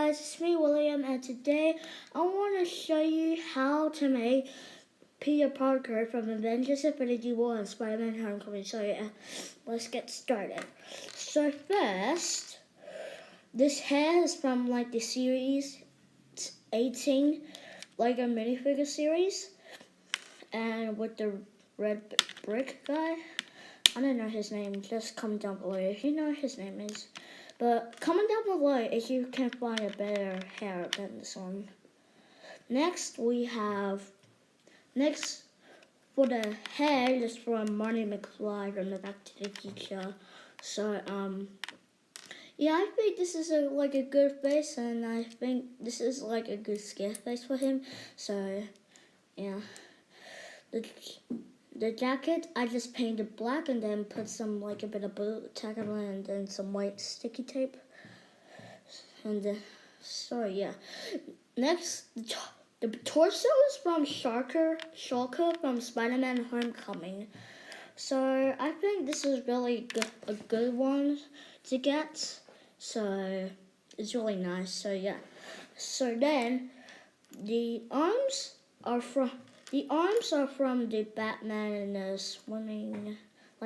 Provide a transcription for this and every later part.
guys, it's me William, and today I want to show you how to make Peter Parker from Avengers Infinity War and Spider-Man Homecoming. So yeah, let's get started. So first, this hair is from like the series 18 Lego minifigure series, and with the red brick guy. I don't know his name, just comment down below if you know his name is. But comment down below if you can find a better hair than this one. Next for the hair is from Marty McFly from the Back to the Future. So yeah, I think this is a good face, and I think this is like a good scare face for him. So yeah. The jacket, I just painted black and then put some a bit of blue tack on it and then some white sticky tape. And so yeah. Next, the torso is from Shulker from Spider-Man Homecoming. So I think this is really a good one to get. So it's really nice. So yeah. So then the arms are from the Batman in the swimming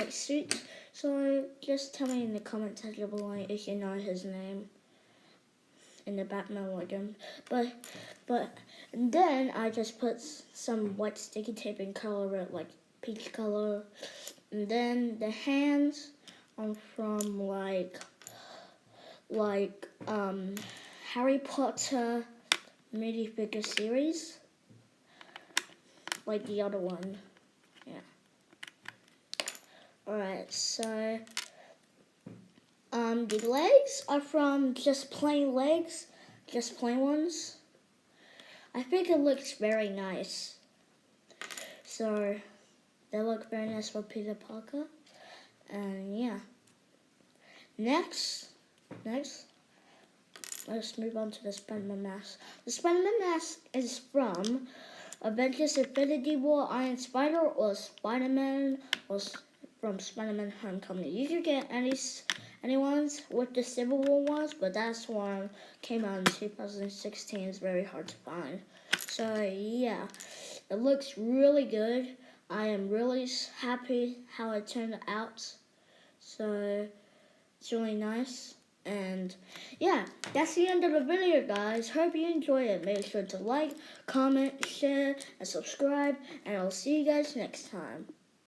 suit. So just tell me in the comment section below if you know his name in the Batman legend. But then I just put some white sticky tape and color it like peach color. And then the hands are from Harry Potter minifigure series. Like the other one. Yeah. Alright, so the legs are from just plain ones. I think it looks very nice. So they look very nice for Peter Parker. And yeah. Next, let's move on to the Spider-Man mask. The Spider-Man mask is from Avengers Infinity War, Iron Spider, or Spider-Man, or from Spider-Man Homecoming. You could get any ones with the Civil War ones, but that's one came out in 2016. It's very hard to find. So yeah, it looks really good. I am really happy how it turned out. So it's really nice. And yeah, that's the end of the video, guys. Hope you enjoyed it. Make sure to like, comment, share, and subscribe. And I'll see you guys next time.